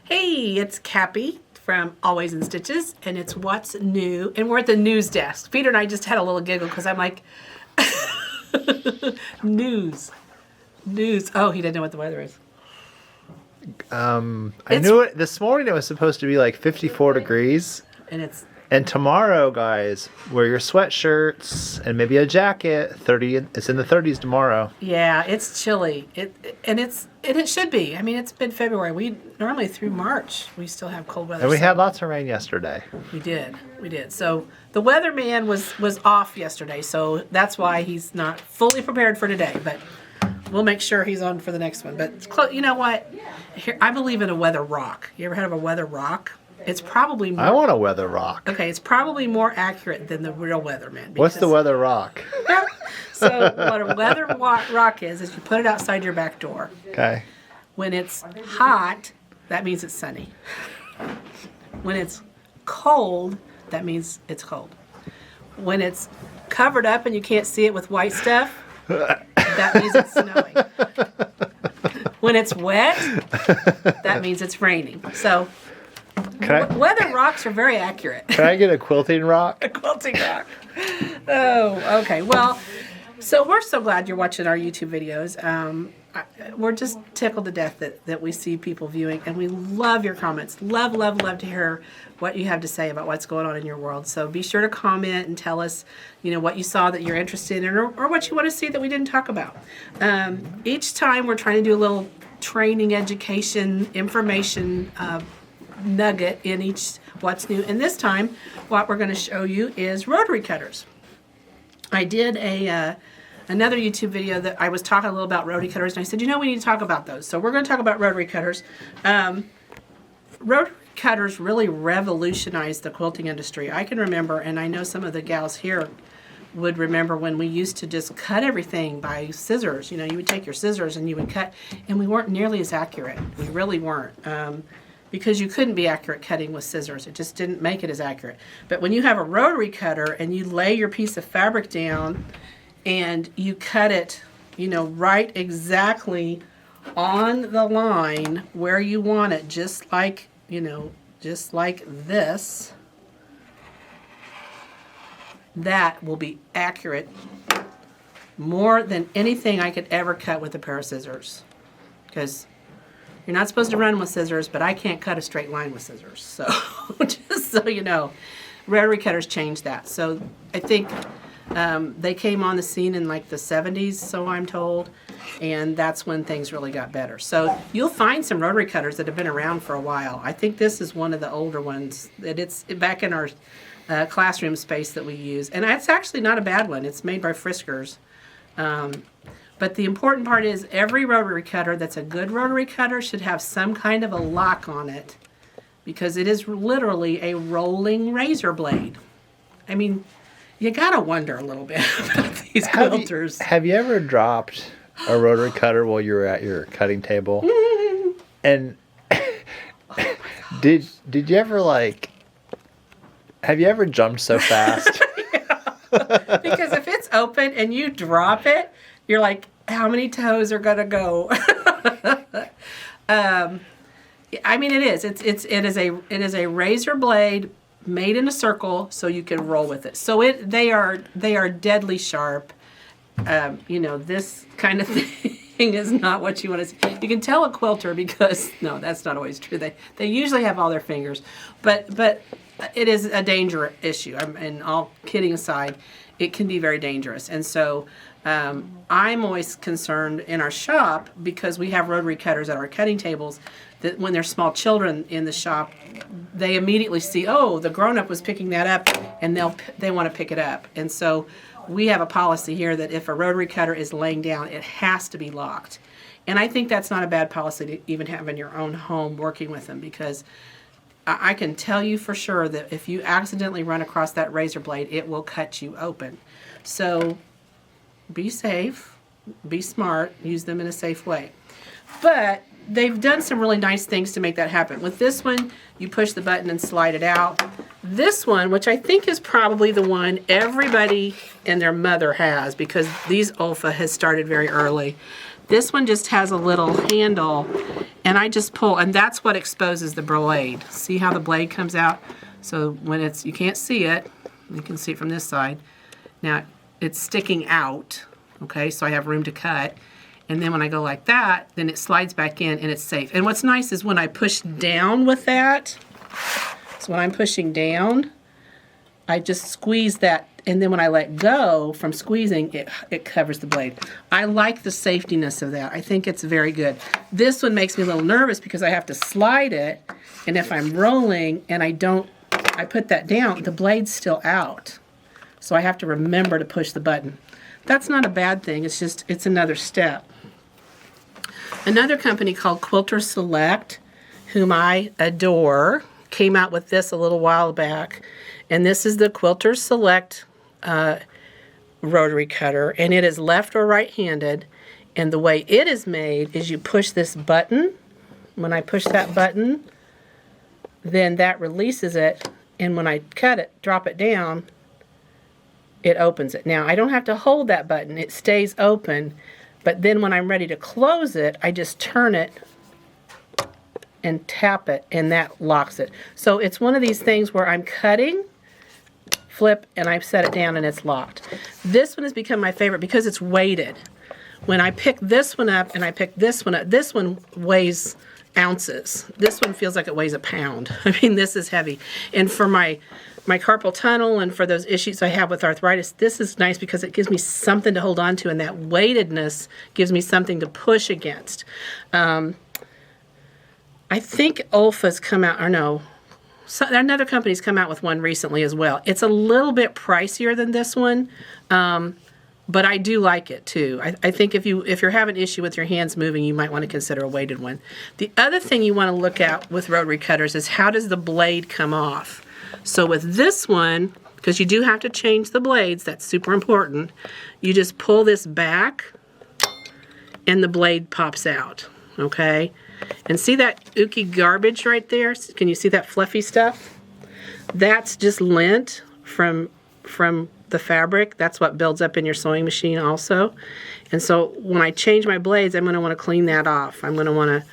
Hey, it's Cappy from Always in Stitches, and it's What's New, and we're at the news desk. Peter and I just had a little giggle because I'm like, news. Oh, he didn't know what the weather is. I knew it this morning. It was supposed to be like 54 degrees. And tomorrow, guys, wear your sweatshirts and maybe a jacket. 30. It's in the 30s tomorrow. Yeah, it's chilly. It should be. I mean, it's mid-February. We normally through March we still have cold weather. And we had lots of rain yesterday. We did. So the weatherman was off yesterday, so that's why he's not fully prepared for today. But we'll make sure he's on for the next one. But you know what? Here, I believe in a weather rock. You ever heard of a weather rock? It's probably more... I want a weather rock. Okay, it's probably more accurate than the real weatherman. What's the weather rock? So what a weather rock is you put it outside your back door. Okay. When it's hot, that means it's sunny. When it's cold, that means it's cold. When it's covered up and you can't see it with white stuff, that means it's snowing. When it's wet, that means it's raining. So weather rocks are very accurate. Can I get a quilting rock? A quilting rock. Oh, okay. Well, so we're so glad you're watching our YouTube videos. We're just tickled to death that we see people viewing, and we love your comments. Love to hear what you have to say about what's going on in your world. So be sure to comment and tell us, what you saw that you're interested in, or what you want to see that we didn't talk about. Each time we're trying to do a little training, education, information nugget in each What's New. And this time, what we're going to show you is rotary cutters. I did another YouTube video that I was talking a little about rotary cutters, and I said, we need to talk about those. So we're going to talk about rotary cutters. Rotary cutters really revolutionized the quilting industry. I can remember, and I know some of the gals here would remember when we used to just cut everything by scissors. You would take your scissors and you would cut, and we weren't nearly as accurate. We really weren't. Because you couldn't be accurate cutting with scissors. It just didn't make it as accurate. But when you have a rotary cutter and you lay your piece of fabric down and you cut it, right exactly on the line where you want it, just like this, that will be accurate more than anything I could ever cut with a pair of scissors. Because you're not supposed to run with scissors, but I can't cut a straight line with scissors. So just so you know, rotary cutters changed that. So I think they came on the scene in like the 70s, so I'm told, and that's when things really got better. So you'll find some rotary cutters that have been around for a while. I think this is one of the older ones. It's back in our classroom space that we use, and it's actually not a bad one. It's made by Fiskers. But the important part is every rotary cutter that's a good rotary cutter should have some kind of a lock on it, because it is literally a rolling razor blade. I mean, you gotta wonder a little bit about these quilters. Have you ever dropped a rotary cutter while you were at your cutting table? And did you ever have you ever jumped so fast? Yeah. Because if it's open and you drop it, you're like, how many toes are gonna go? I mean, it is. It is a razor blade made in a circle, so you can roll with it. So they are deadly sharp. This kind of thing is not what you want to see. You can tell a quilter because that's not always true. They usually have all their fingers, but it is a danger issue. And all kidding aside, it can be very dangerous. And so I'm always concerned in our shop, because we have rotary cutters at our cutting tables, that when there's small children in the shop, they immediately see, oh, the grown-up was picking that up, and they want to pick it up. And so we have a policy here that if a rotary cutter is laying down, it has to be locked. And I think that's not a bad policy to even have in your own home working with them, because I can tell you for sure that if you accidentally run across that razor blade, it will cut you open. So be safe, be smart, use them in a safe way. But they've done some really nice things to make that happen. With this one, you push the button and slide it out. This one, which I think is probably the one everybody and their mother has, because these Olfa has started very early. This one just has a little handle, and I just pull, and that's what exposes the blade. See how the blade comes out? So when it's, you can't see it, you can see it from this side. Now it's sticking out, okay, so I have room to cut. And then when I go like that, then it slides back in and it's safe. And what's nice is when I push down with that, so when I'm pushing down, I just squeeze that, and then when I let go from squeezing, it covers the blade. I like the safetiness of that. I think it's very good. This one makes me a little nervous because I have to slide it, and if I'm rolling and I put that down, the blade's still out. So I have to remember to push the button. That's not a bad thing, it's another step. Another company called Quilter Select, whom I adore, came out with this a little while back. And this is the Quilter Select rotary cutter, and it is left or right-handed. And the way it is made is you push this button. When I push that button, then that releases it. And when I cut it, drop it down, it opens it. Now, I don't have to hold that button. It stays open. But then when I'm ready to close it, I just turn it and tap it, and that locks it. So it's one of these things where I'm cutting, flip, and I set it down and it's locked. This one has become my favorite because it's weighted. When I pick this one up and I pick this one up, this one weighs ounces. This one feels like it weighs a pound. I mean, this is heavy. And for my carpal tunnel and for those issues I have with arthritis, this is nice because it gives me something to hold on to, and that weightedness gives me something to push against. I think Olfa's come out, or no, another company's come out with one recently as well. It's a little bit pricier than this one, but I do like it too. I think if you're having an issue with your hands moving, you might want to consider a weighted one. The other thing you want to look at with rotary cutters is how does the blade come off? So with this one, because you do have to change the blades, that's super important, you just pull this back and the blade pops out, okay? And see that ooky garbage right there? Can you see that fluffy stuff? That's just lint from the fabric. That's what builds up in your sewing machine also. And so when I change my blades, I'm going to want to clean that off. I'm going to want to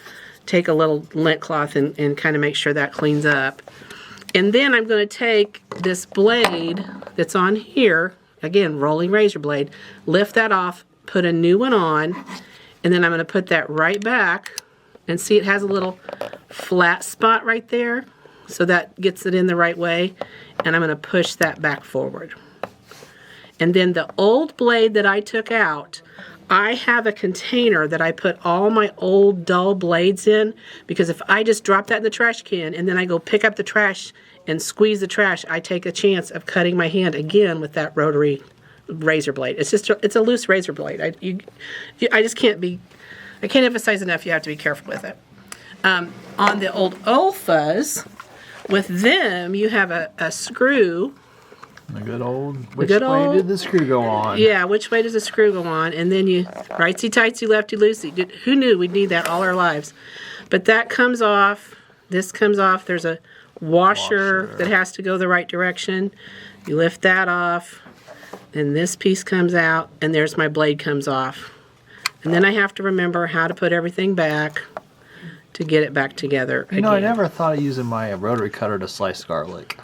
take a little lint cloth and kind of make sure that cleans up. And then I'm going to take this blade that's on here, again, rolling razor blade, lift that off, put a new one on, and then I'm going to put that right back. And see, it has a little flat spot right there, so that gets it in the right way. And I'm going to push that back forward. And then the old blade that I took out, I have a container that I put all my old dull blades in, because if I just drop that in the trash can and then I go pick up the trash and squeeze the trash, I take a chance of cutting my hand again with that rotary razor blade. It's a loose razor blade. I just can't be, I can't emphasize enough, you have to be careful with it. On the old Olfas, with them you have a screw. The good old, which way did the screw go on? Yeah, which way does the screw go on? And then you, rightsy-tightsy, lefty-loosey. Who knew we'd need that all our lives? But that comes off, this comes off, there's a washer that has to go the right direction. You lift that off, and this piece comes out, and there's my blade comes off. And then I have to remember how to put everything back to get it back together You know, I never thought of using my rotary cutter to slice garlic.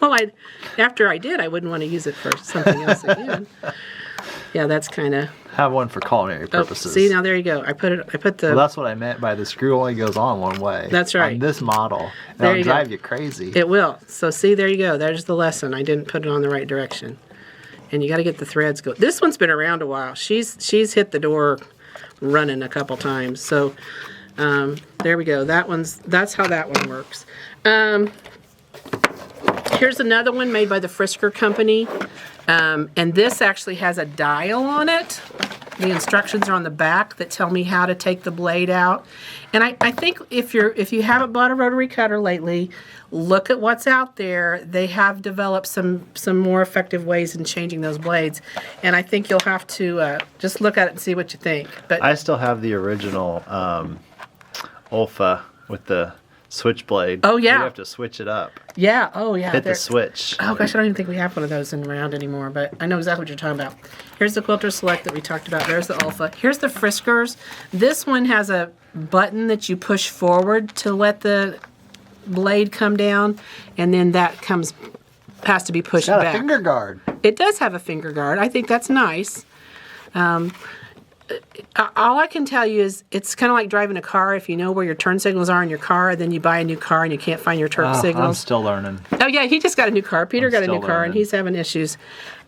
Well, after I did, I wouldn't want to use it for something else again. Yeah, that's kind of. Have one for culinary purposes. See, now there you go. I put the. Well, that's what I meant by the screw only goes on one way. That's right. On this model, There it'll drive you crazy. It will. So see, there you go. There's the lesson. I didn't put it on the right direction, and you got to get the threads go. This one's been around a while. She's hit the door running a couple times. So there we go. That's how that one works. Here's another one made by the Fiskers company, and this actually has a dial on it. The instructions are on the back that tell me how to take the blade out. And I think if you haven't bought a rotary cutter lately, look at what's out there. They have developed some more effective ways in changing those blades, and I think you'll have to just look at it and see what you think. But I still have the original Olfa with the switchblade. Oh, yeah. You have to switch it up. Yeah. Oh, yeah. Hit the switch. Oh, gosh, I don't even think we have one of those around anymore, but I know exactly what you're talking about. Here's the Quilter Select that we talked about. There's the Olfa. Here's the Fiskers. This one has a button that you push forward to let the blade come down, and then that has to be pushed Got back. a finger guard. It does have a finger guard. I think that's nice. All I can tell you is it's kind of like driving a car. If you know where your turn signals are in your car, then you buy a new car and you can't find your turn I'm signals. still learning. Oh yeah, he just got a new car. Peter got a new still car and learning. he's having issues.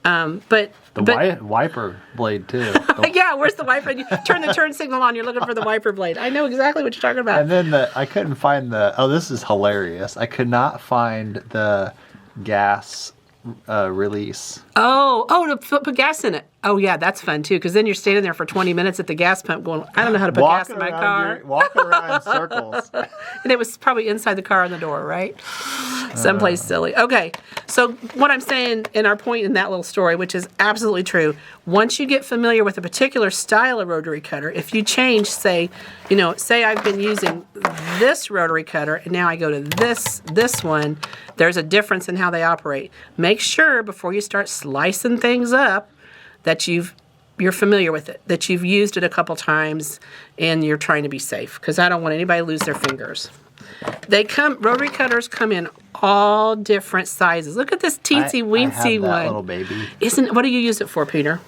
But Wiper blade too. yeah, where's the wiper? You turn the turn signal on. You're looking for the wiper blade. I know exactly what you're talking about. And then I couldn't find this is hilarious. I could not find the gas release. To put gas in it. Oh yeah, that's fun too. Because then you're standing there for 20 minutes at the gas pump, going, I don't know how to put gas in my car. Walking around in circles. And it was probably inside the car on the door, right? Someplace silly. Okay, so what I'm saying in our point in that little story, which is absolutely true, once you get familiar with a particular style of rotary cutter, if you change, say I've been using this rotary cutter and now I go to this one, there's a difference in how they operate. Make sure before you start slicing things up that you're familiar with it, that you've used it a couple times and you're trying to be safe, because I don't want anybody to lose their fingers. Rotary cutters come in all different sizes. Look at this teensy weensy one. Little baby. What do you use it for, Peter?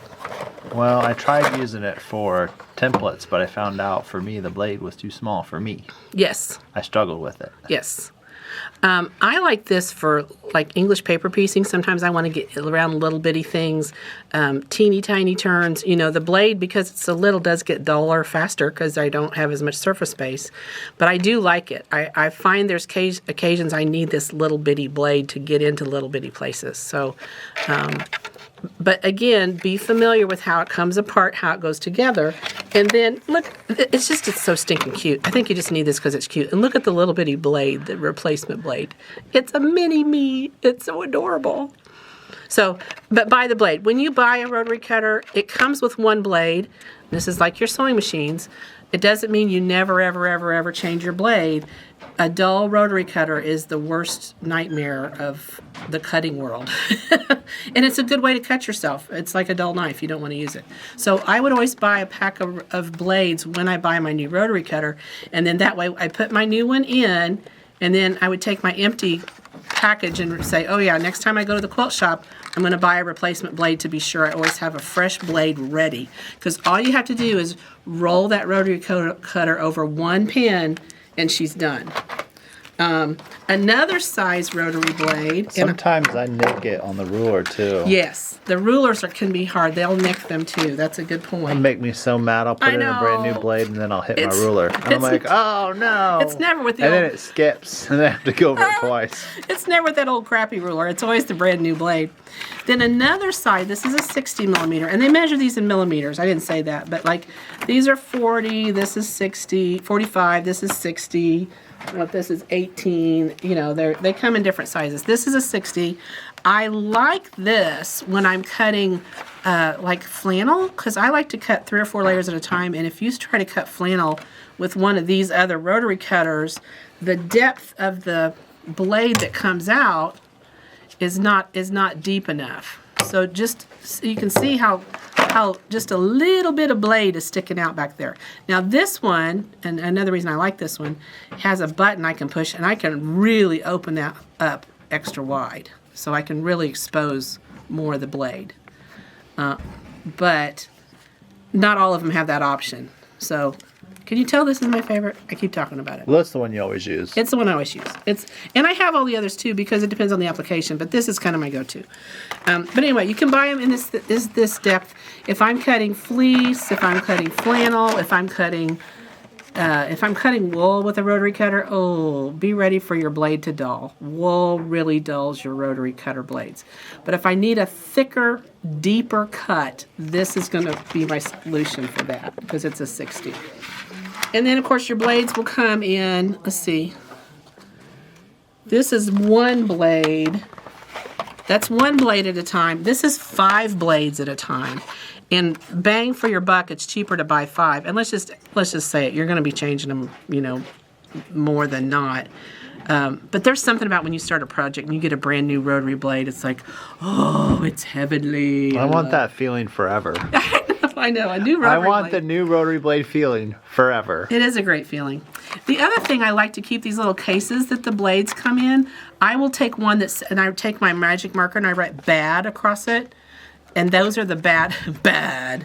Well, I tried using it for templates, but I found out for me the blade was too small for me. Yes. I struggled with it. Yes. I like this for like English paper piecing. Sometimes I want to get around little bitty things, teeny tiny turns. The blade, because it's so little, does get duller faster because I don't have as much surface space. But I do like it. I find there's occasions I need this little bitty blade to get into little bitty places. So, but again, be familiar with how it comes apart, how it goes together. And then, look, it's so stinking cute. I think you just need this because it's cute. And look at the little bitty blade, the replacement blade. It's a mini-me. It's so adorable. So, but buy the blade. When you buy a rotary cutter, it comes with one blade. This is like your sewing machines. It doesn't mean you never, ever, ever, ever change your blade. A dull rotary cutter is the worst nightmare of the cutting world. And it's a good way to cut yourself. It's like a dull knife. You don't want to use it. So I would always buy a pack of blades when I buy my new rotary cutter. And then that way I put my new one in, and then I would take my empty package and say, oh yeah, next time I go to the quilt shop, I'm going to buy a replacement blade to be sure I always have a fresh blade ready. Because all you have to do is roll that rotary cutter over one pin and she's done. Another size rotary blade. Sometimes I nick it on the ruler too. Yes, the rulers can be hard. They'll nick them too. That's a good point. It'll make me so mad. I'll put in a brand new blade and then I'll hit my ruler. And I'm like, oh no. It's never with the And then it skips and I have to go over it twice. It's never with that old crappy ruler. It's always the brand new blade. Then another side, this is a 60 millimeter, and they measure these in millimeters. I didn't say that, but like these are 40, this is 60, 45, this is 60. This is 18. They come in different sizes. This is a 60. I like this when I'm cutting like flannel, because I like to cut 3 or 4 layers at a time. And if you try to cut flannel with one of these other rotary cutters, the depth of the blade that comes out is not deep enough. So you can see how just a little bit of blade is sticking out back there. Now this one, and another reason I like this one, has a button I can push, and I can really open that up extra wide. So I can really expose more of the blade. But not all of them have that option. So can you tell this is my favorite? I keep talking about it. Well, that's the one you always use. It's the one I always use. And I have all the others too because it depends on the application, but this is kind of my go-to. But anyway, you can buy them in this depth. If I'm cutting fleece, if I'm cutting flannel, if I'm cutting wool with a rotary cutter, be ready for your blade to dull. Wool really dulls your rotary cutter blades. But if I need a thicker, deeper cut, this is going to be my solution for that because it's a 60. And then, of course, your blades will come in, let's see. This is one blade. That's one blade at a time. This is 5 blades at a time. And bang for your buck, it's cheaper to buy 5. And let's just say it, you're going to be changing them, more than not. But there's something about when you start a project and you get a brand new rotary blade, it's like, oh, it's heavenly. I want that feeling forever. I know, a new rotary I want blade. the new rotary blade feeling forever. It is a great feeling. The other thing, I like to keep these little cases that the blades come in. I will take one and I take my magic marker and I write bad across it. And those are the bad.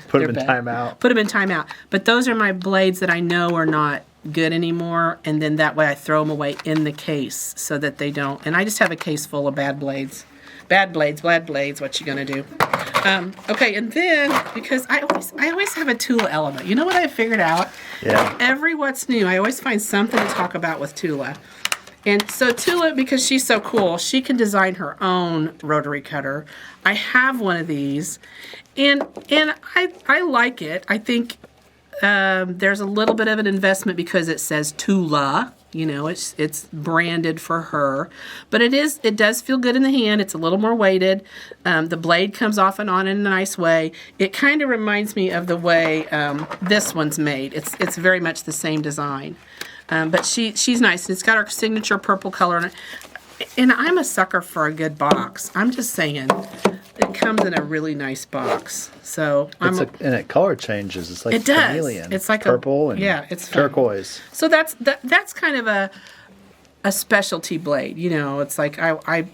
Put them in timeout. Put them in timeout. But those are my blades that I know are not good anymore. And then that way I throw them away in the case so that they don't. And I just have a case full of bad blades. Bad blades, what you gonna do? Okay, and then, because I always have a Tula element. You know what I figured out? Yeah. Every What's New, I always find something to talk about with Tula. And so Tula, because she's so cool, she can design her own rotary cutter. I have one of these, and I like it. I think there's a little bit of an investment because it says Tula. You know, it's branded for her, but it does feel good in the hand. It's a little more weighted. The blade comes off and on in a nice way. It kind of reminds me of the way this one's made. It's very much the same design, but she's nice. It's got her signature purple color in it. And I'm a sucker for a good box. I'm just saying, it comes in a really nice box. So and it color changes. It's like it does. chameleon. It's like purple and it's fun. turquoise. So that's kind of a specialty blade. You know, it's like I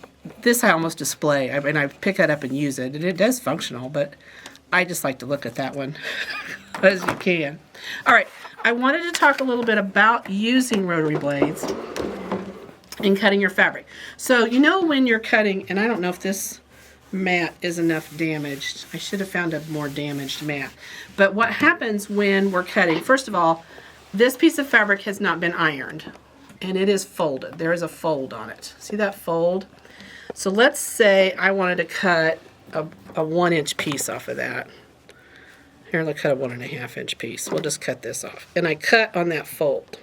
almost display. And I pick it up and use it, and it does functional. But I just like to look at that one as you can. All right, I wanted to talk a little bit about using rotary blades and cutting your fabric. So you know when you're cutting, and I don't know if this mat is enough damaged. I should have found a more damaged mat. But what happens when we're cutting, first of all, this piece of fabric has not been ironed and it is folded. There is a fold on it. See that fold? So let's say I wanted to cut a 1-inch piece off of that. Here, let's cut a 1.5-inch piece. We'll just cut this off. And I cut on that fold.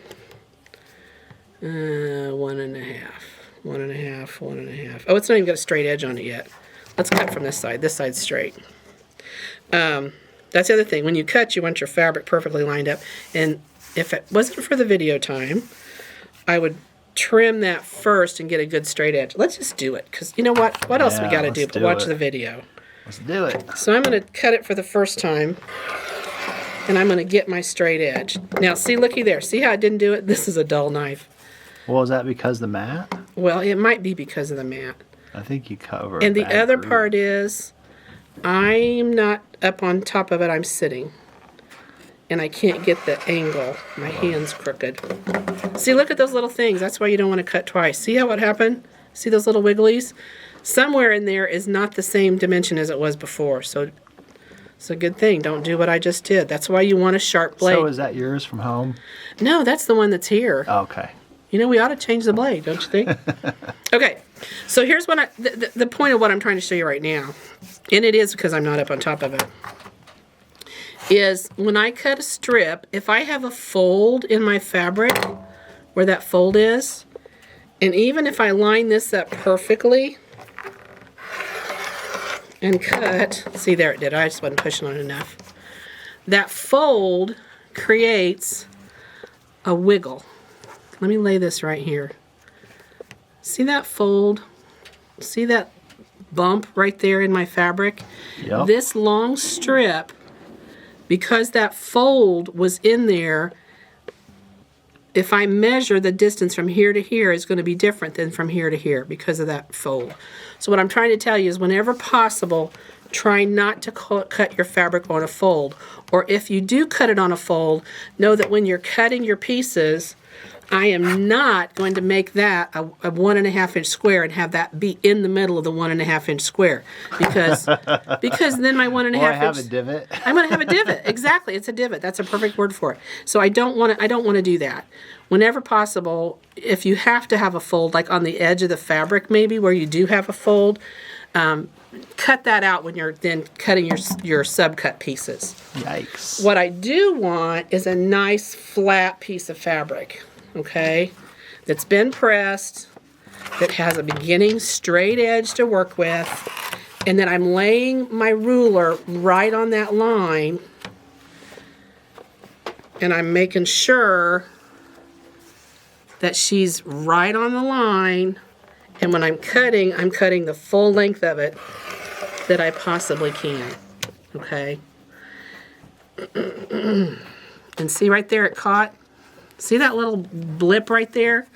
1.5. Oh, it's not even got a straight edge on it yet. Let's cut from this side. This side's straight. That's the other thing. When you cut, you want your fabric perfectly lined up. And if it wasn't for the video time, I would trim that first and get a good straight edge. Let's just do it, because you know what? What else we got to do but watch the video? Let's do it. So I'm going to cut it for the first time, and I'm going to get my straight edge. Now, see, looky there. See how I didn't do it? This is a dull knife. Well, is that because the mat? Well, it might be because of the mat. I think you cover. And the other part is, I'm not up on top of it. I'm sitting. And I can't get the angle. My hand's crooked. See, look at those little things. That's why you don't want to cut twice. See how it happened? See those little wigglies? Somewhere in there is not the same dimension as it was before. So it's a good thing. Don't do what I just did. That's why you want a sharp blade. So is that yours from home? No, that's the one that's here. Oh, okay. You know, we ought to change the blade, don't you think? Okay, so here's what the point of what I'm trying to show you right now, and it is because I'm not up on top of it, is when I cut a strip, if I have a fold in my fabric where that fold is, and even if I line this up perfectly and cut, see there it did, I just wasn't pushing on it enough, that fold creates a wiggle. Let me lay this right here. See that fold? See that bump right there in my fabric? Yep. This long strip, because that fold was in there, if I measure the distance from here to here, is going to be different than from here to here because of that fold. So what I'm trying to tell you is whenever possible, try not to cut your fabric on a fold. Or if you do cut it on a fold, know that when you're cutting your pieces, I am not going to make that a 1.5-inch square and have that be in the middle of the 1.5-inch square because then my 1.5 inch. I have a divot. I'm going to have a divot. Exactly, it's a divot. That's a perfect word for it. So I don't want to do that. Whenever possible, if you have to have a fold, like on the edge of the fabric, maybe where you do have a fold, cut that out when you're then cutting your subcut pieces. Yikes! What I do want is a nice flat piece of fabric. Okay, that's been pressed, that has a beginning straight edge to work with, and then I'm laying my ruler right on that line, and I'm making sure that she's right on the line. And when I'm cutting the full length of it that I possibly can. Okay. And see right there, it caught. See that little blip right there?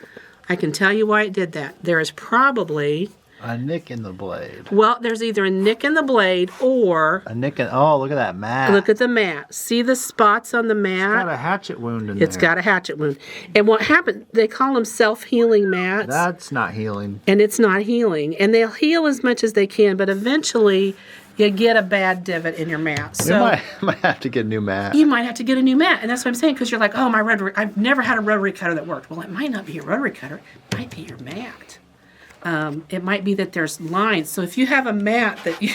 I can tell you why it did that. There is probably a nick in the blade. Well, there's either a nick in the blade or a nick in. Oh, look at that mat. Look at the mat. See the spots on the mat? It's got a hatchet wound in there. It's got a hatchet wound. And what happened? They call them self-healing mats. That's not healing. And it's not healing. And they'll heal as much as they can, but eventually you get a bad divot in your mat. So you might have to get a new mat. You might have to get a new mat. And that's what I'm saying, because you're like, oh, my rotary, I've never had a rotary cutter that worked. Well, it might not be your rotary cutter. It might be your mat. It might be that there's lines. So if you have a mat that you,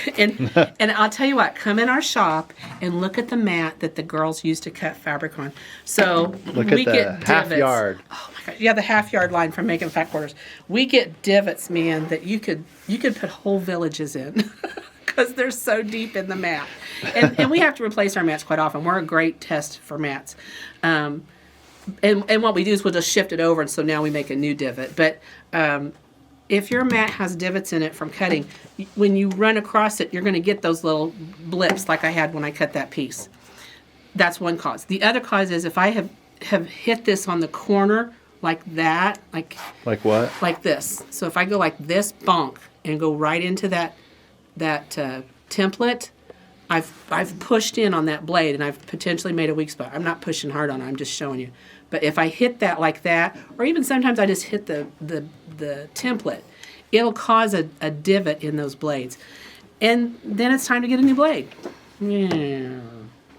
and I'll tell you what, come in our shop and look at the mat that the girls use to cut fabric on. So we get half divots. Yard. Oh my God. Yeah, the half yard line from Making Fat Quarters. We get divots, man, that you could put whole villages in because they're so deep in the mat. And we have to replace our mats quite often. We're a great test for mats. And what we do is we'll just shift it over, and so now we make a new divot. But if your mat has divots in it from cutting, when you run across it, you're going to get those little blips like I had when I cut that piece. That's one cause. The other cause is if I have hit this on the corner like that, like what? Like this. So if I go like this, bonk, and go right into that template, I've pushed in on that blade and I've potentially made a weak spot. I'm not pushing hard on it. I'm just showing you. But if I hit that like that, or even sometimes I just hit the template, it'll cause a divot in those blades. And then it's time to get a new blade. Yeah.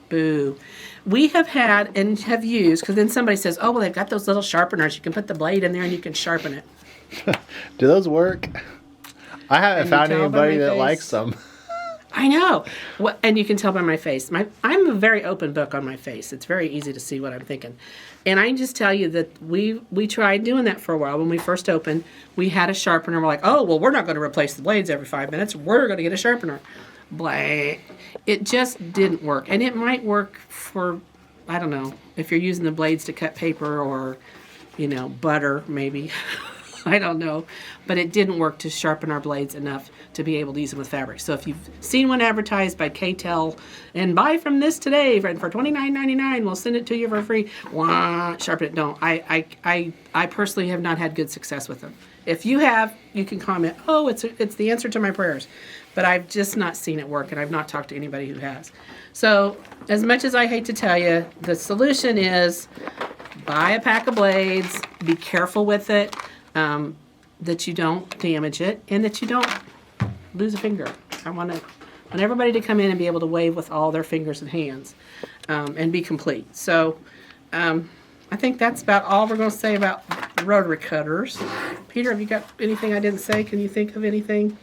Boo. We have had and have used, because then somebody says, oh, well, they've got those little sharpeners. You can put the blade in there and you can sharpen it. Do those work? I haven't found anybody that likes them. I know. And you can tell by my face. I'm a very open book on my face. It's very easy to see what I'm thinking. And I can just tell you that we tried doing that for a while. When we first opened, we had a sharpener. We're like, oh, well, we're not going to replace the blades every 5 minutes. We're going to get a sharpener. Blah. It just didn't work. And it might work for, I don't know, if you're using the blades to cut paper or, butter maybe. I don't know. But it didn't work to sharpen our blades enough to be able to use them with fabric. So if you've seen one advertised by K-Tel, and buy from this today for $29.99, we'll send it to you for free. Wah, sharpen it. Don't. I personally have not had good success with them. If you have, you can comment, oh, it's the answer to my prayers. But I've just not seen it work, and I've not talked to anybody who has. So as much as I hate to tell you, the solution is buy a pack of blades, be careful with it, that you don't damage it, and that you don't lose a finger. I want everybody to come in and be able to wave with all their fingers and hands, and be complete. So I think that's about all we're going to say about rotary cutters. Peter, have you got anything I didn't say? Can you think of anything?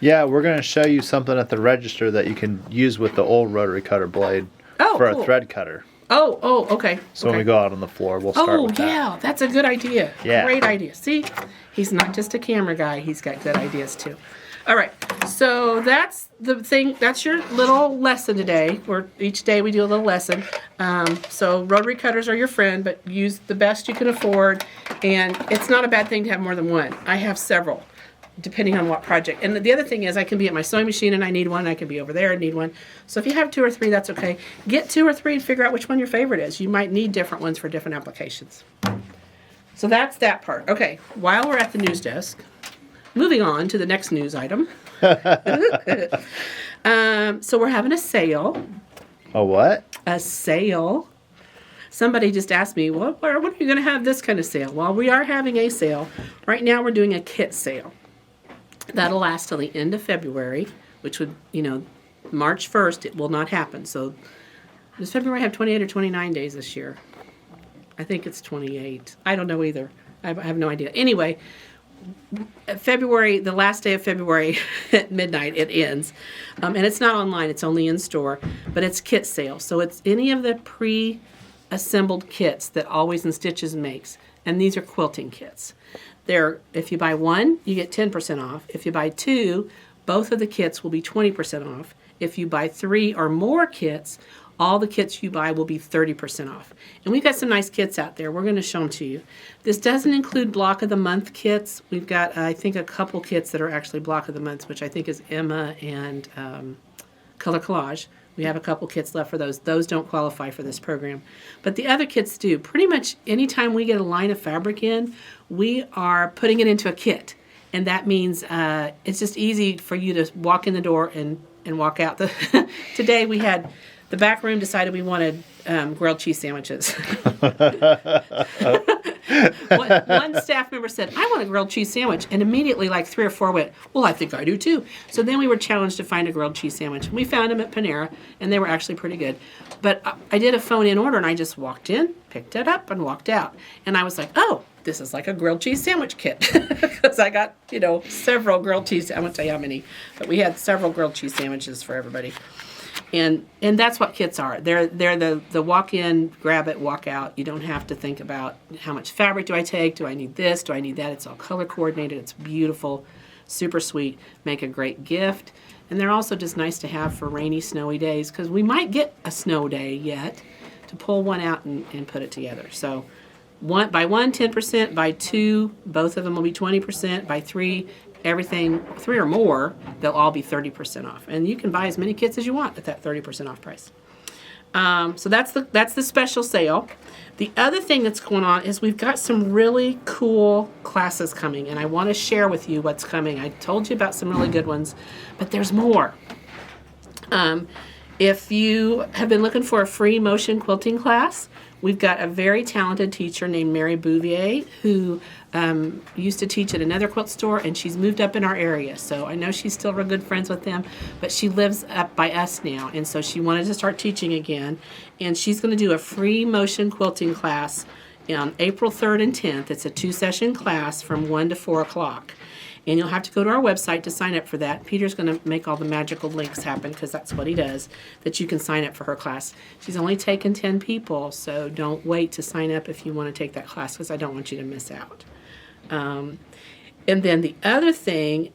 Yeah, we're going to show you something at the register that you can use with the old rotary cutter blade for a thread cutter. Oh, okay. So when we go out on the floor, we'll start with that. Oh, yeah, that's a good idea. Yeah. Great idea. See, he's not just a camera guy. He's got good ideas, too. All right, so that's the thing. That's your little lesson today. Each day we do a little lesson. So rotary cutters are your friend, but use the best you can afford. And it's not a bad thing to have more than one. I have several, depending on what project. And the other thing is I can be at my sewing machine and I need one. I can be over there and need one. So if you have 2 or 3, that's okay. Get 2 or 3 and figure out which one your favorite is. You might need different ones for different applications. So that's that part. Okay, while we're at the news desk, moving on to the next news item. So we're having a sale. A what? A sale. Somebody just asked me, what are you going to have this kind of sale? Well, we are having a sale. Right now we're doing a kit sale. That'll last till the end of February, which would, March 1st, it will not happen. So does February have 28 or 29 days this year? I think it's 28. I don't know either. I have no idea. Anyway, February, the last day of February at midnight, it ends. And it's not online, it's only in store, but it's kit sale. So it's any of the pre-assembled kits that Always in Stitches makes. And these are quilting kits. If you buy one, you get 10% off. If you buy 2, both of the kits will be 20% off. If you buy 3 or more kits, all the kits you buy will be 30% off. And we've got some nice kits out there. We're going to show them to you. This doesn't include block of the month kits. We've got, I think, a couple kits that are actually block of the months, which I think is Emma and Color Collage. We have a couple kits left for those. Those don't qualify for this program. But the other kits do. Pretty much anytime we get a line of fabric in, we are putting it into a kit. And that means it's just easy for you to walk in the door and walk out. Today we had, the back room decided we wanted grilled cheese sandwiches. One staff member said, I want a grilled cheese sandwich. And immediately like 3 or 4 went, well, I think I do too. So then we were challenged to find a grilled cheese sandwich. We found them at Panera, and they were actually pretty good. But I did a phone-in order, and I just walked in, picked it up, and walked out. And I was like, oh, this is like a grilled cheese sandwich kit. Because I got, several grilled cheese. I won't tell you how many, but we had several grilled cheese sandwiches for everybody. And that's what kits are. They're the walk in, grab it, walk out. You don't have to think about how much fabric do I take? Do I need this? Do I need that? It's all color coordinated. It's beautiful, super sweet. Make a great gift. And they're also just nice to have for rainy, snowy days, because we might get a snow day yet, to pull one out and put it together. So buy one, 10%. Buy 2, both of them will be 20%. Buy 3, everything 3 or more, they'll all be 30% off. And you can buy as many kits as you want at that 30% off price. So that's the special sale. The other thing that's going on is we've got some really cool classes coming, and I want to share with you what's coming. I told you about some really good ones, but there's more. If you have been looking for a free motion quilting class, we've got a very talented teacher named Mary Bouvier who used to teach at another quilt store, and she's moved up in our area. So I know she's still real good friends with them, but she lives up by us now, and so she wanted to start teaching again. And she's going to do a free motion quilting class on April 3rd and 10th. It's a 2-session class from 1 to 4 o'clock. And you'll have to go to our website to sign up for that. Peter's going to make all the magical links happen, because that's what he does, that you can sign up for her class. She's only taken 10 people, so don't wait to sign up if you want to take that class, because I don't want you to miss out. And then the other thing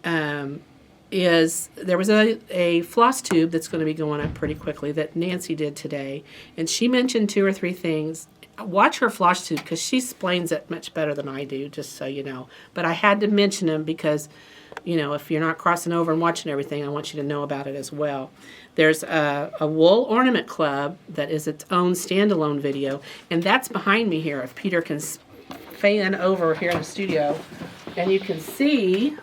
is there was a floss tube that's going to be going up pretty quickly that Nancy did today. And she mentioned 2 or 3 things. Watch her floss tube, because she explains it much better than I do, just so you know. But I had to mention them because, if you're not crossing over and watching everything, I want you to know about it as well. There's a wool ornament club that is its own standalone video, and that's behind me here. If Peter can fan over here in the studio, and you can see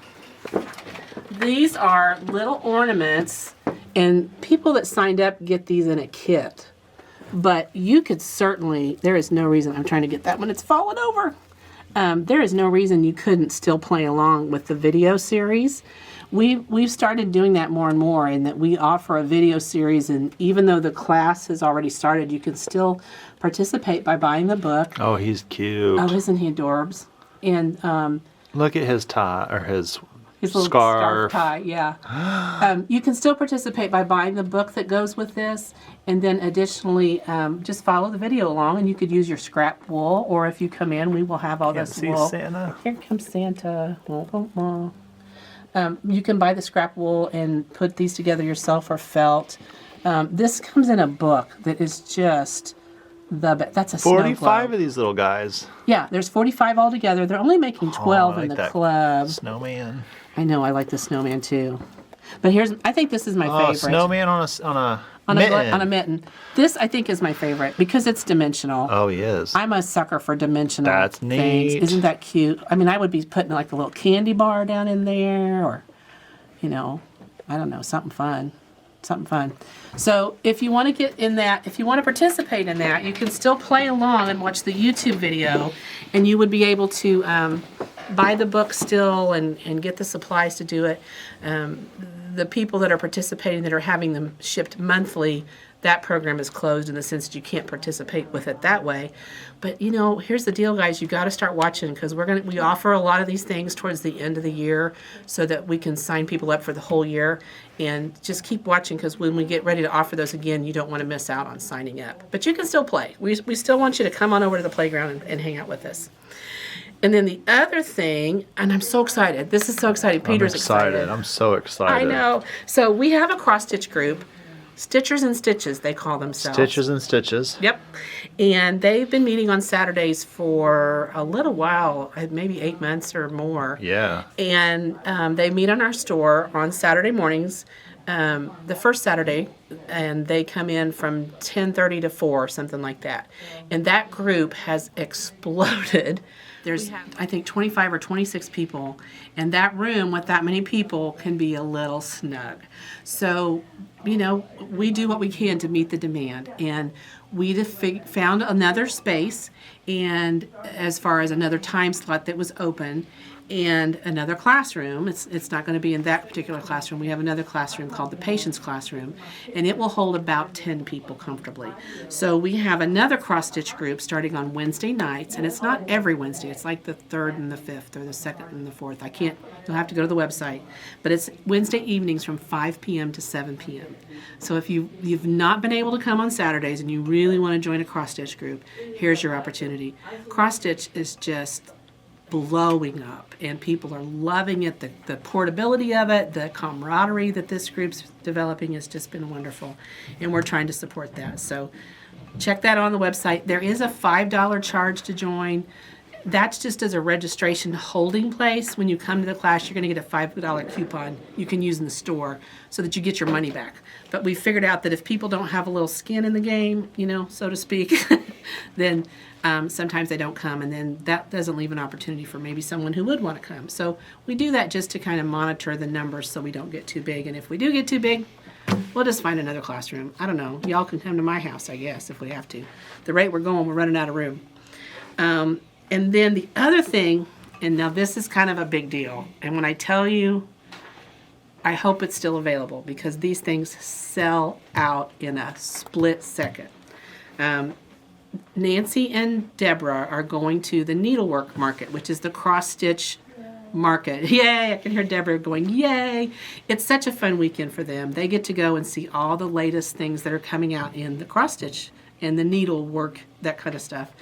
these are little ornaments, and people that signed up get these in a kit. But you could certainly, there is no reason, I'm trying to get that one, it's fallen over. There is no reason you couldn't still play along with the video series. We've started doing that more and more, in that we offer a video series, and even though the class has already started, you can still participate by buying the book. Oh, he's cute. Oh, isn't he adorbs? And look at his tie, or his little scarf tie, yeah. You can still participate by buying the book that goes with this, and then additionally, just follow the video along, and you could use your scrap wool, or if you come in, we will have all this wool. Santa. Here comes Santa. You can buy the scrap wool and put these together yourself, or felt. This comes in a book that is just that's a 45 of these little guys. Yeah, there's 45 altogether. They're only making 12 in the club. Snowman. I know, I like the snowman too. But I think this is my favorite. Snowman on a mitten. On a mitten. This, I think, is my favorite because it's dimensional. Oh, he is. I'm a sucker for dimensional That's neat. things. Isn't that cute? I mean, I would be putting like a little candy bar down in there, or, I don't know, something fun. So if you want to get in that, if you want to participate in that, you can still play along and watch the YouTube video, and you would be able to buy the book still and get the supplies to do it. The people that are participating that are having them shipped monthly, that program is closed in the sense that you can't participate with it that way. But here's the deal, guys. You got to start watching, because we offer a lot of these things towards the end of the year so that we can sign people up for the whole year. And just keep watching, because when we get ready to offer those again, you don't want to miss out on signing up. But you can still play. We still want you to come on over to the playground and hang out with us. And then the other thing, and I'm so excited. This is so exciting. Peter's excited. I'm so excited. I know. So we have a cross-stitch group. Stitchers and Stitches, they call themselves. Stitches and Stitches. Yep. And they've been meeting on Saturdays for a little while, maybe 8 months or more. Yeah. And they meet on our store on Saturday mornings, the first Saturday, and they come in from 10:30 to 4, something like that. And that group has exploded. There's, I think, 25 or 26 people, and that room with that many people can be a little snug. So, you know, we do what we can to meet the demand, and we found another space, and as far as another time slot that was open, and another classroom. It's not going to be in that particular classroom. We have another classroom called the Patients Classroom, and it will hold about 10 people comfortably. So we have another cross-stitch group starting on Wednesday nights, and it's not every Wednesday. It's like the 3rd and the 5th, or the 2nd and the 4th. You'll have to go to the website. But it's Wednesday evenings from 5 p.m. to 7 p.m. So if you've not been able to come on Saturdays and you really want to join a cross-stitch group, here's your opportunity. Cross-stitch is just blowing up, and people are loving it. The portability of it, the camaraderie that this group's developing has just been wonderful, and we're trying to support that. So check that on the website. There is a $5 charge to join. That's just as a registration holding place. When you come to the class, you're going to get a $5 coupon you can use in the store so that you get your money back. But we figured out that if people don't have a little skin in the game, you know, so to speak, then sometimes they don't come, and then that doesn't leave an opportunity for maybe someone who would want to come. So we do that just to kind of monitor the numbers so we don't get too big. And if we do get too big, we'll just find another classroom. I don't know. Y'all can come to my house, I guess, if we have to. The rate we're going, we're running out of room. And then the other thing, and now this is kind of a big deal, and when I tell you, I hope it's still available, because these things sell out in a split second. Nancy and Deborah are going to the needlework market, which is the cross-stitch market. Yay! I can hear Deborah going, yay! It's such a fun weekend for them. They get to go and see all the latest things that are coming out in the cross-stitch and the needlework, that kind of stuff.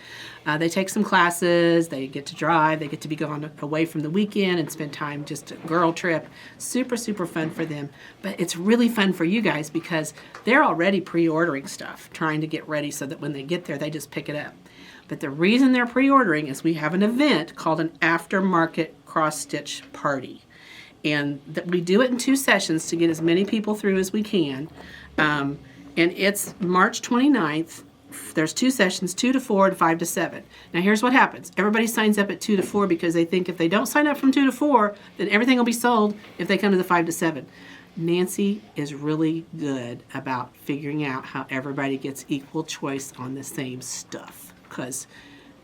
They take some classes, they get to drive, they get to be gone away from the weekend and spend time just a girl trip. Super, super fun for them. But it's really fun for you guys because they're already pre-ordering stuff, trying to get ready so that when they get there, they just pick it up. But the reason they're pre-ordering is we have an event called an aftermarket cross-stitch party. And that we do it in 2 sessions to get as many people through as we can. And it's March 29th. There's 2 sessions, 2 to 4 and 5 to 7. Now here's what happens. Everybody signs up at 2 to 4 because they think if they don't sign up from 2 to 4, then everything will be sold if they come to the 5 to 7. Nancy is really good about figuring out how everybody gets equal choice on the same stuff, because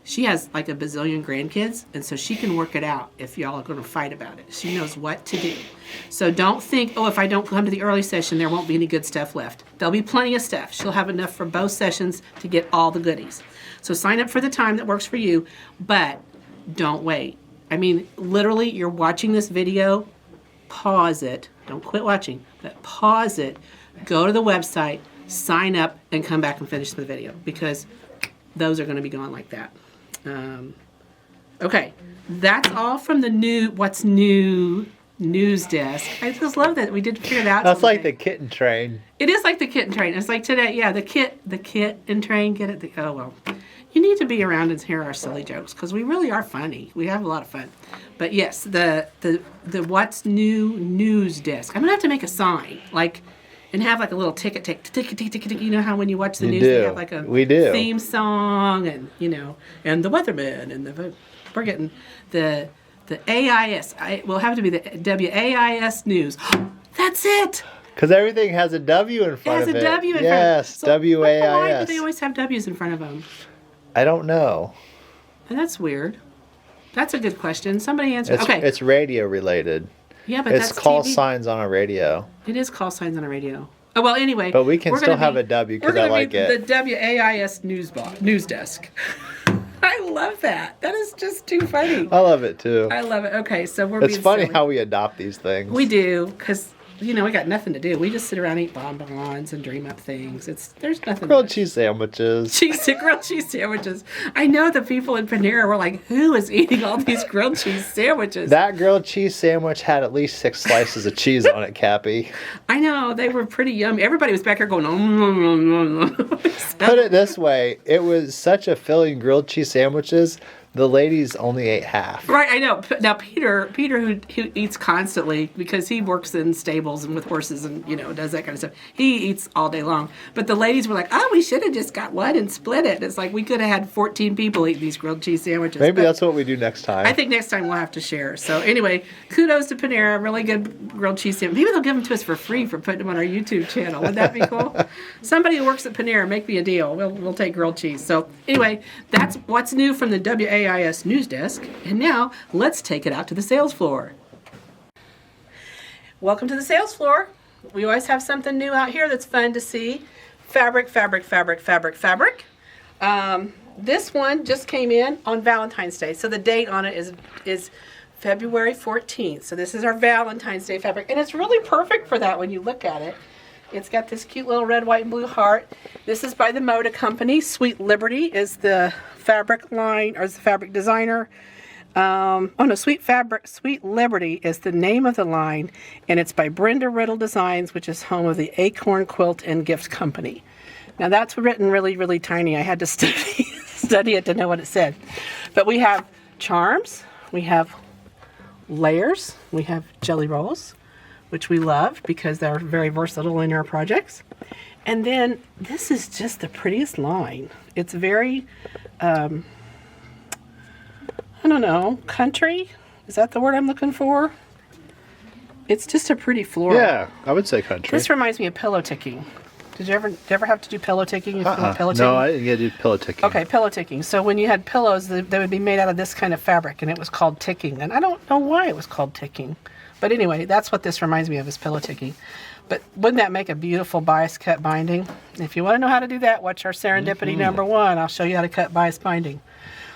she has like a bazillion grandkids, and so she can work it out if y'all are going to fight about it. She knows what to do. So don't think, oh, if I don't come to the early session, there won't be any good stuff left. There'll be plenty of stuff. She'll have enough for both sessions to get all the goodies. So sign up for the time that works for you, but don't wait. I mean, literally, you're watching this video, pause it. Don't quit watching, but pause it. Go to the website, sign up, and come back and finish the video, because those are going to be gone like that. Okay, that's all from the what's new news desk. I just love that we did figure it out. That's like the kitten train. It is like the kitten train. It's like today, yeah, the kit and train. Get it? Oh well, you need to be around and hear our silly jokes because we really are funny. We have a lot of fun. But yes, the what's new news desk. I'm gonna have to make a sign and have like a little tick. You know how when you watch the news they have like a theme song, and and the weatherman and we're getting the AIS. Will have to be the WAIS news. That's it. Because everything has a W in front of it. It has a W in front of it. Yes, WAIS. Why do they always have W's in front of them? I don't know. And that's weird. That's a good question. Somebody answer. Okay. It's radio related. Yeah, but it's that's call TV. Signs on a radio. It is call signs on a radio. Oh, well, anyway. But we can still have a W because I like it. The WAIS news desk. I love that. That is just too funny. I love it too. I love it. Okay, so we're It's being funny silly. how we adopt these things. We do, because we got nothing to do. We just sit around and eat bonbons and dream up things. There's nothing. Grilled cheese sandwiches. Grilled cheese sandwiches. I know the people in Panera were like, who is eating all these grilled cheese sandwiches? That grilled cheese sandwich had at least 6 slices of cheese on it, Cappy. I know, they were pretty yummy. Everybody was back here going, oh. Put it this way, it was such a filling grilled cheese sandwiches. The ladies only ate half. Right, I know. Now Peter, who eats constantly because he works in stables and with horses and does that kind of stuff. He eats all day long. But the ladies were like, "Oh, we should have just got one and split it." It's like we could have had 14 people eat these grilled cheese sandwiches. Maybe that's what we do next time. I think next time we'll have to share. So anyway, kudos to Panera. Really good grilled cheese sandwich. Maybe they'll give them to us for free for putting them on our YouTube channel. Wouldn't that be cool? Somebody who works at Panera, make me a deal. We'll take grilled cheese. So anyway, that's what's new from the WAIS news desk. And now let's take it out to the sales floor. Welcome to the sales floor. We always have something new out here that's fun to see. Fabric. This one just came in on Valentine's Day. So the date on it is February 14th. So this is our Valentine's Day fabric. And it's really perfect for that when you look at it. It's got this cute little red, white, and blue heart. This is by the Moda Company. Sweet Liberty is the fabric line, or is the fabric designer. Sweet Liberty is the name of the line, and it's by Brenda Riddle Designs, which is home of the Acorn Quilt and Gift Company. Now that's written really, really tiny. I had to study it to know what it said. But we have charms, we have layers, we have jelly rolls, which we love because they're very versatile in our projects. And then this is just the prettiest line. It's very, I don't know, country? Is that the word I'm looking for? It's just a pretty floral. Yeah, I would say country. This reminds me of pillow ticking. Did you ever have to do pillow ticking? Pillow ticking? No, I didn't get to do pillow ticking. Okay, pillow ticking. So when you had pillows, they would be made out of this kind of fabric, and it was called ticking. And I don't know why it was called ticking. But anyway, that's what this reminds me of, is pillow ticking. But wouldn't that make a beautiful bias cut binding? If you want to know how to do that, watch our Serendipity number 1. I'll show you how to cut bias binding.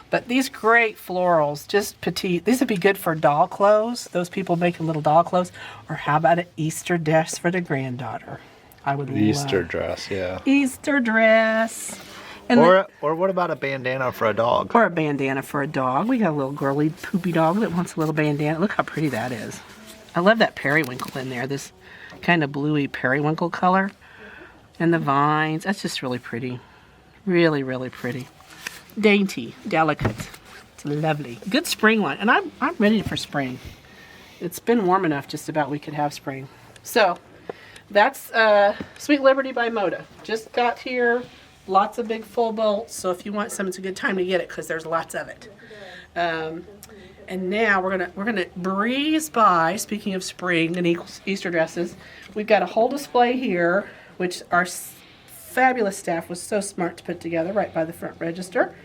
But these great florals, just petite. These would be good for doll clothes, those people making little doll clothes. Or how about an Easter dress for the granddaughter? I would love Easter dress, yeah. Easter dress. And or what about a bandana for a dog? Or a bandana for a dog. We got a little girly poopy dog that wants a little bandana. Look how pretty that is. I love that periwinkle in there, this kind of bluey periwinkle color. And the vines, that's just really pretty. Really, really pretty. Dainty, delicate. It's lovely. Good spring line. And I'm ready for spring. It's been warm enough just about we could have spring. So, that's Sweet Liberty by Moda. Just got here. Lots of big full bolts. So if you want some, it's a good time to get it because there's lots of it. And now we're gonna breeze by. Speaking of spring and Easter dresses, we've got a whole display here, which our fabulous staff was so smart to put together right by the front register.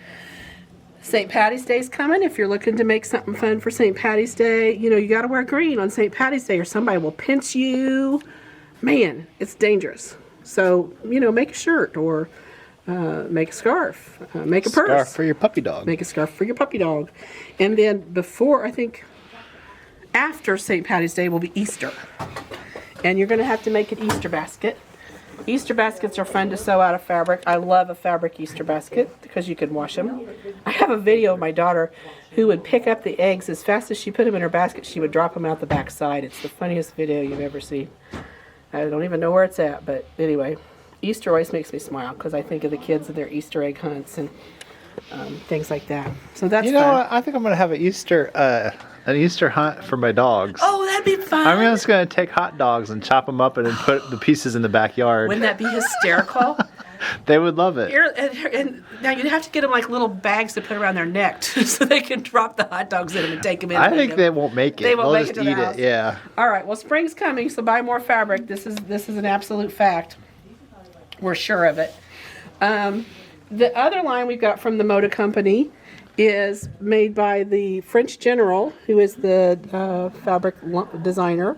St. Patty's Day's coming. If you're looking to make something fun for St. Patty's Day, you got to wear green on St. Patty's Day, or somebody will pinch you. Man, it's dangerous. So make a shirt or make a scarf, make a purse. Scarf for your puppy dog. Make a scarf for your puppy dog. And then after St. Patty's Day will be Easter. And you're going to have to make an Easter basket. Easter baskets are fun to sew out of fabric. I love a fabric Easter basket because you can wash them. I have a video of my daughter who would pick up the eggs as fast as she put them in her basket. She would drop them out the back side. It's the funniest video you've ever seen. I don't even know where it's at, but anyway. Easter always makes me smile because I think of the kids and their Easter egg hunts and things like that. So that's fun. I think I'm going to have an Easter hunt for my dogs. Oh, that'd be fun. I'm just going to take hot dogs and chop them up and then put the pieces in the backyard. Wouldn't that be hysterical? They would love it. And now you'd have to get them like little bags to put around their neck so they can drop the hot dogs in them and take them in. I think they won't make it. They'll make just it to eat the house. it. Yeah. All right. Well, spring's coming, so buy more fabric. This is an absolute fact. We're sure of it. The other line we've got from the Moda Company is made by the French General, who is the fabric designer.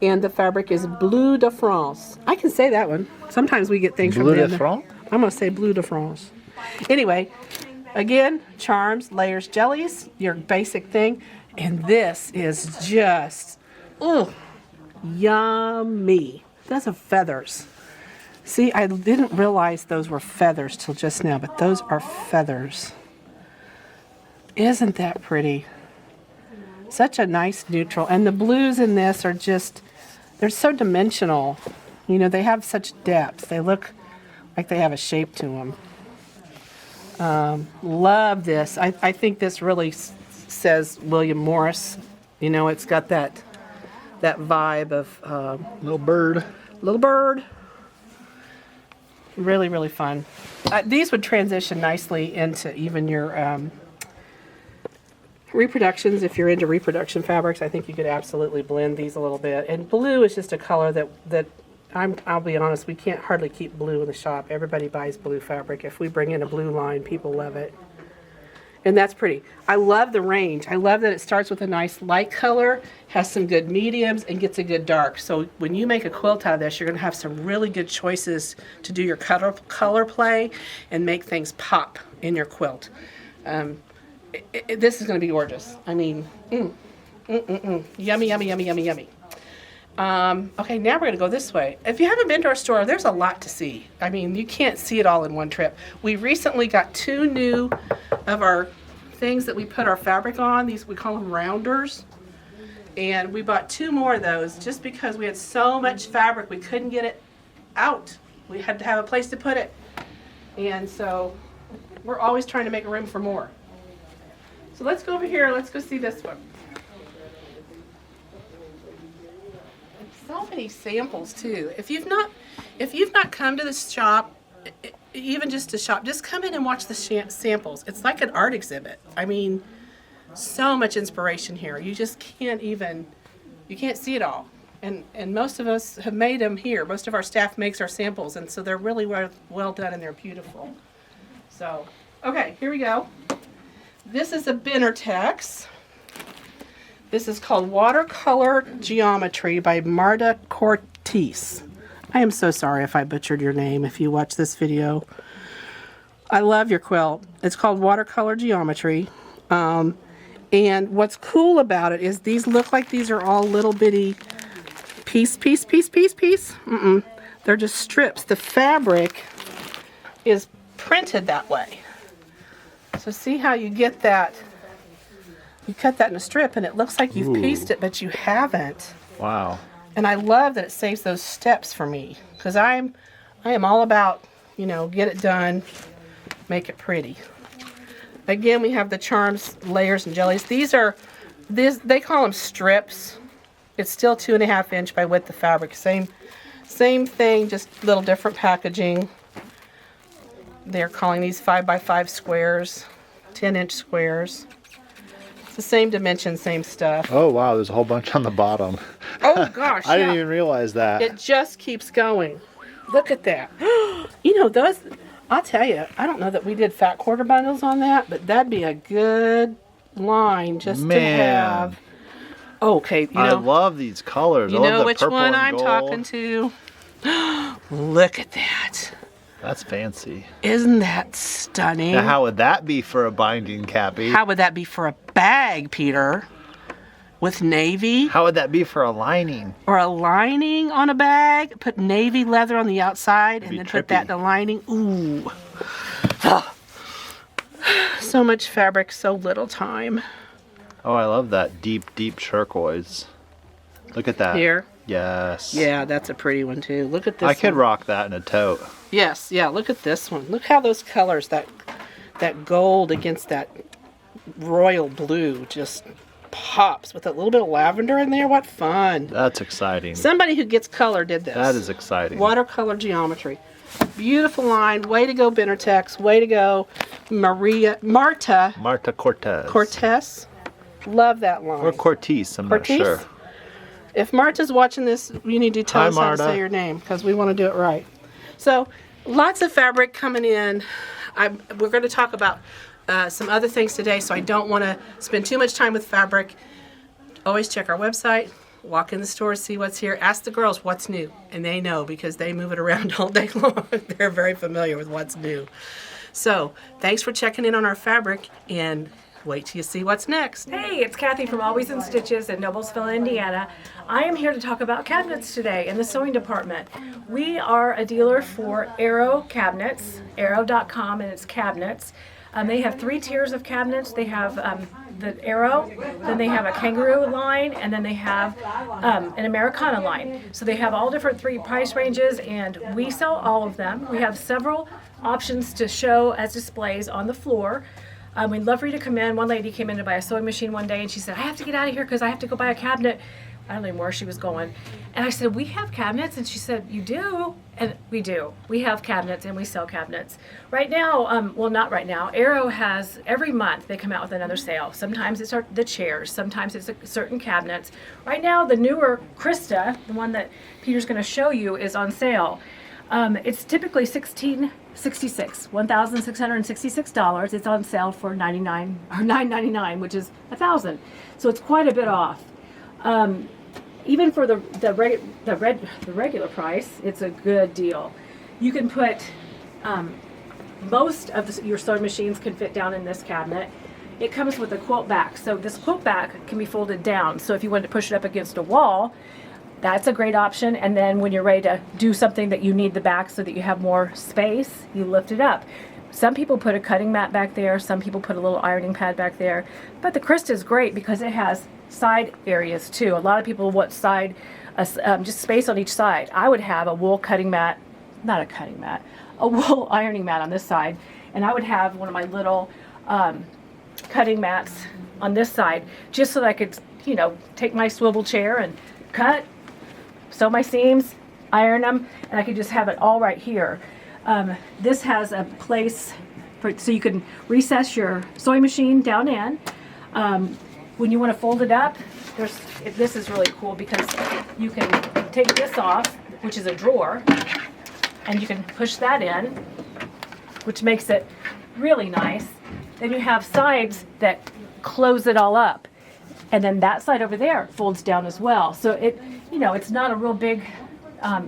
And the fabric is Bleu de France. I can say that one. Sometimes we get things Bleu from them. de France? I'm going to say Bleu de France. Anyway, again, charms, layers, jellies, your basic thing. And this is just, Yummy. Those are feathers. See, I didn't realize those were feathers till just now, but those are feathers. Isn't that pretty? Such a nice neutral. And the blues in this are just, they're so dimensional. You know, they have such depth. They look like they have a shape to them. Love this. I think this really says William Morris. You know, it's got that vibe of Little bird. little bird. Really, really fun. These would transition nicely into even your reproductions. If you're into reproduction fabrics, I think you could absolutely blend these a little bit. And blue is just a color that I'll be honest, we can't hardly keep blue in the shop. Everybody buys blue fabric. If we bring in a blue line, people love it. And that's pretty. I love the range. I love that it starts with a nice light color, has some good mediums, and gets a good dark. So when you make a quilt out of this, you're going to have some really good choices to do your color play and make things pop in your quilt. This is going to be gorgeous. I mean, yummy, yummy, yummy, yummy, yummy. Okay, now we're going to go this way. If you haven't been to our store, there's a lot to see. I mean, you can't see it all in one trip. We recently got 2 new of our things that we put our fabric on. These, we call them rounders. And we bought 2 more of those just because we had so much fabric we couldn't get it out. We had to have a place to put it. And so we're always trying to make room for more. So let's go over here. Let's go see this one. So many samples too. If you've not come to the shop, even just to shop, just come in and watch the samples. It's like an art exhibit. I mean, so much inspiration here. You just can't see it all. And most of us have made them here. Most of our staff makes our samples, and so they're really well done and they're beautiful. So, okay, here we go. This is a Binnertex. This is called Watercolor Geometry by Marta Cortese. I am so sorry if I butchered your name if you watch this video. I love your quilt. It's called Watercolor Geometry. And what's cool about it is these look like these are all little bitty piece. They're just strips. The fabric is printed that way. So see how you get that? You cut that in a strip and it looks like you've pieced it, but you haven't. Wow. And I love that it saves those steps for me, because I am all about, you know, get it done, make it pretty. Again, we have the charms, layers, and jellies. They call them strips. It's still 2.5 inch by width of fabric. Same thing, just a little different packaging. They're calling these 5x5 squares, 10-inch squares. It's the same dimension, same stuff. Oh, wow. There's a whole bunch on the bottom. Oh, gosh. I didn't even realize that. It just keeps going. Look at that. You know, those, I'll tell you, I don't know that we did fat quarter bundles on that, but that'd be a good line just to have. Okay, you know. I love these colors. You know which one I'm talking to? Look at that. That's fancy. Isn't that stunning? Now, how would that be for a binding, Cappy? How would that be for a bag, Peter? With navy? How would that be for a lining? Or a lining on a bag? Put navy leather on the outside and then put that in the lining. Ooh. Oh. So much fabric, so little time. Oh, I love that deep, deep turquoise. Look at that. Here? Yes. Yeah, that's a pretty one too. Look at this I could one. rock that in a tote. Yes, yeah, look at this one. Look how those colors, that gold against that royal blue just pops with a little bit of lavender in there. What fun. That's exciting. Somebody who gets color did this. That is exciting. Watercolor Geometry. Beautiful line. Way to go, Binnertex. Way to go, Marta Cortese. Cortese. Love that line. Or Cortese, I'm not sure. If Marta's watching this, you need to tell us how to Marta. say your name, because we want to do it right. So, lots of fabric coming in. We're going to talk about some other things today, so I don't want to spend too much time with fabric. Always check our website, walk in the store, see what's here. Ask the girls what's new, and they know because they move it around all day long. They're very familiar with what's new. So, thanks for checking in on our fabric, and wait till you see what's next. Hey, it's Kathy from Always in Stitches in Noblesville, Indiana. I am here to talk about cabinets today in the sewing department. We are a dealer for Arrow cabinets, arrow.com, and it's cabinets. They have 3 tiers of cabinets. They have the Arrow, then they have a Kangaroo line, and then they have an Americana line. So they have all different 3 price ranges, and we sell all of them. We have several options to show as displays on the floor. We'd love for you to come in. One lady came in to buy a sewing machine one day, and she said, I have to get out of here because I have to go buy a cabinet. I don't know where she was going. And I said, we have cabinets? And she said, you do? And we do. We have cabinets and we sell cabinets. Right now, well, not right now, Arrow has, every month they come out with another sale. Sometimes it's the chairs, sometimes it's certain cabinets. Right now, the newer Krista, the one that Peter's going to show you, is on sale. It's typically $1,666. It's on sale for $9.99, which is $1,000. So it's quite a bit off. Even for the regular price, it's a good deal. You can put most of your sewing machines can fit down in this cabinet. It comes with a quilt back, so this quilt back can be folded down. So if you wanted to push it up against a wall, that's a great option. And then when you're ready to do something that you need the back so that you have more space, you lift it up. Some people put a cutting mat back there. Some people put a little ironing pad back there. But the Krista is great because it has side areas too. A lot of people want side, just space on each side. I would have a wool cutting mat, not a cutting mat, a wool ironing mat on this side. And I would have one of my little cutting mats on this side just so that I could, you know, take my swivel chair and cut, sew my seams, iron them, and I could just have it all right here. This has a place for, so you can recess your sewing machine down in. When you want to fold it up, this is really cool because you can take this off, which is a drawer, and you can push that in, which makes it really nice. Then you have sides that close it all up. And then that side over there folds down as well. So it's not a real big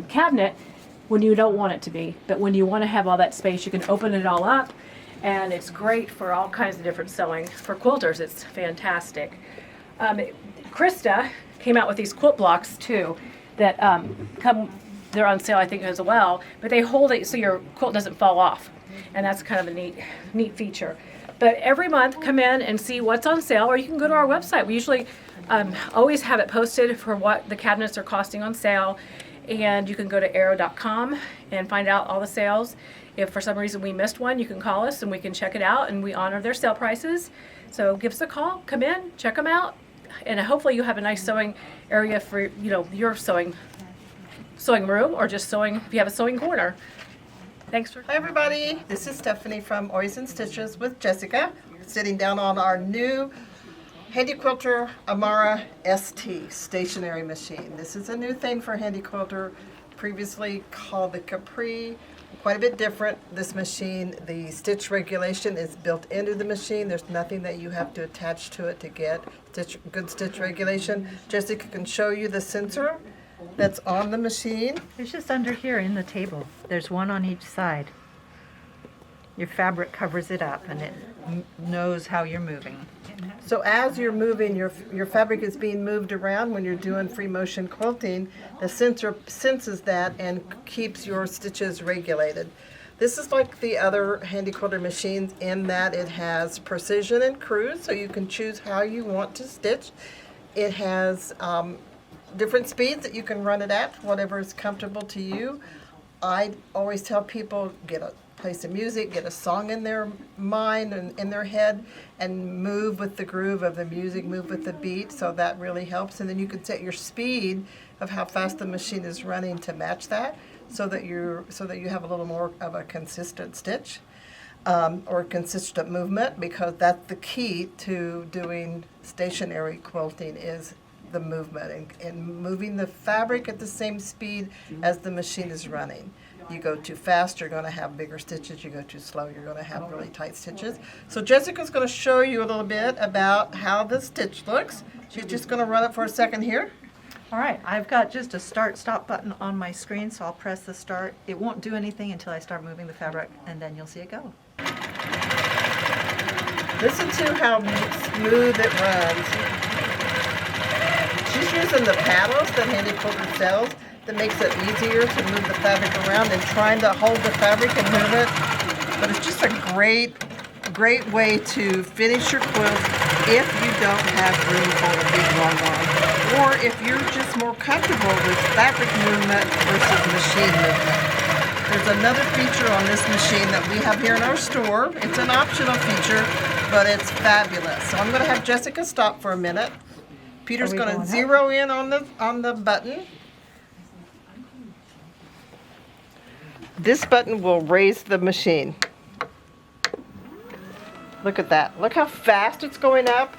cabinet when you don't want it to be. But when you want to have all that space, you can open it all up. And it's great for all kinds of different sewing. For quilters, it's fantastic. Krista came out with these quilt blocks too that they're on sale I think as well. But they hold it so your quilt doesn't fall off. And that's kind of a neat feature. But every month, come in and see what's on sale, or you can go to our website. We usually always have it posted for what the cabinets are costing on sale, and you can go to arrow.com and find out all the sales. If for some reason we missed one, you can call us and we can check it out, and we honor their sale prices. So give us a call, come in, check them out, and hopefully you'll have a nice sewing area for your sewing room, or just sewing if you have a sewing corner. Thanks for. Hi everybody, this is Stephanie from Always in Stitches with Jessica, sitting down on our new Handy Quilter Amara ST stationary machine. This is a new thing for Handy Quilter, previously called the Capri. Quite a bit different. This machine, the stitch regulation is built into the machine. There's nothing that you have to attach to it to get good stitch regulation. Jessica can show you the sensor that's on the machine. It's just under here in the table. There's one on each side. Your fabric covers it up and it knows how you're moving. So as you're moving, your fabric is being moved around when you're doing free motion quilting. The sensor senses that and keeps your stitches regulated. This is like the other Handy Quilter machines in that it has precision and cruise, so you can choose how you want to stitch. It has different speeds that you can run it at, whatever is comfortable to you. I always tell people, play some music, get a song in their mind and in their head, and move with the groove of the music, move with the beat, so that really helps. And then you can set your speed of how fast the machine is running to match that, so that you have a little more of a consistent stitch or consistent movement, because that's the key to doing stationary quilting is the movement and moving the fabric at the same speed as the machine is running. You go too fast, you're going to have bigger stitches. You go too slow, you're going to have really tight stitches. So Jessica's going to show you a little bit about how the stitch looks. She's just going to run it for a second here. All right, I've got just a start-stop button on my screen, so I'll press the start. It won't do anything until I start moving the fabric, and then you'll see it go. Listen to how smooth it runs. She's using the paddles that Handy Quilter sells that makes it easier to move the fabric around than trying to hold the fabric and move it. But it's just a great way to finish your quilt if you don't have room for a big long arm. Or if you're just more comfortable with fabric movement versus machine movement. There's another feature on this machine that we have here in our store. It's an optional feature, but it's fabulous. So I'm going to have Jessica stop for a minute. Peter's going to zero in on the button. This button will raise the machine. Look at that. Look how fast it's going up.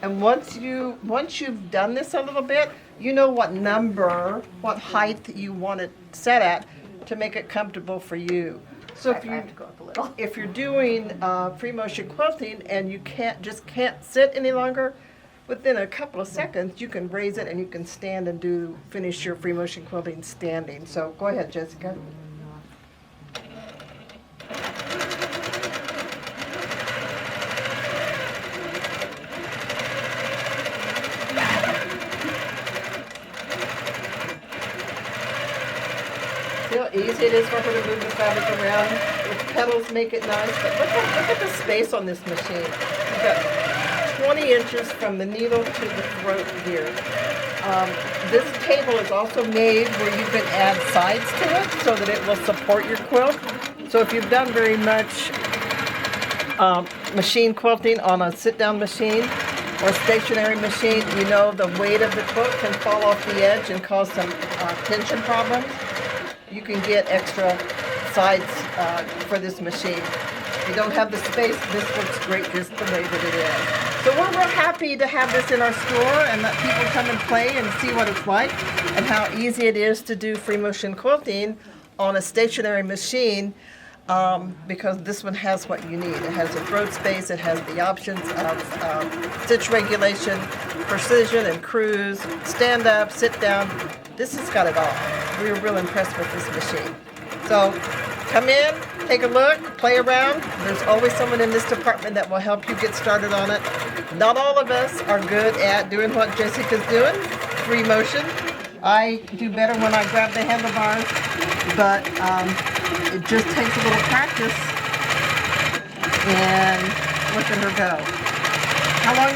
And once you've done this a little bit, you know what height you want it set at to make it comfortable for you. So if you're doing free motion quilting and you can't sit any longer, within a couple of seconds you can raise it and you can stand and finish your free motion quilting standing. So go ahead, Jessica. See how easy it is for her to move the fabric around? The pedals make it nice, but look at the space on this machine. You've got 20 inches from the needle to the throat here. This table is also made where you can add sides to it so that it will support your quilt. So if you've done very much machine quilting on a sit-down machine or stationary machine, you know the weight of the quilt can fall off the edge and cause some tension problems. You can get extra sides for this machine. If you don't have the space, this works great just the way that it is. So we're real happy to have this in our store and let people come and play and see what it's like and how easy it is to do free motion quilting on a stationary machine, because this one has what you need. It has a throat space, it has the options of stitch regulation, precision and cruise, stand up, sit down. This has got it all. We were real impressed with this machine. So come in, take a look, play around. There's always someone in this department that will help you get started on it. Not all of us are good at doing what Jessica's doing, free motion. I do better when I grab the handlebars, but it just takes a little practice. And look at her go. How long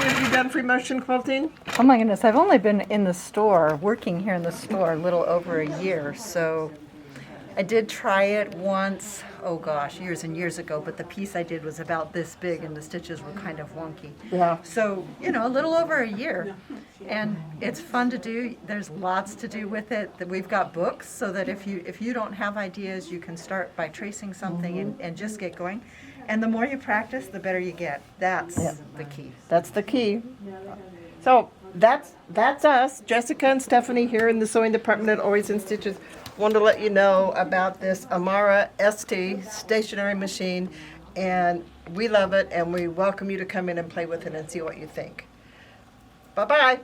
have you done free motion quilting? Oh my goodness, I've only been in the store, working here in the store, a little over a year. So I did try it once, oh gosh, years and years ago, but the piece I did was about this big and the stitches were kind of wonky. Yeah. So, a little over a year. And it's fun to do. There's lots to do with it. That we've got books so that if you don't have ideas, you can start by tracing something and just get going. And the more you practice, the better you get. That's the key. That's the key. So that's us, Jessica and Stephanie here in the sewing department at Always in Stitches. Wanted to let you know about this Amara ST stationary machine, and we love it, and we welcome you to come in and play with it and see what you think. Bye-bye.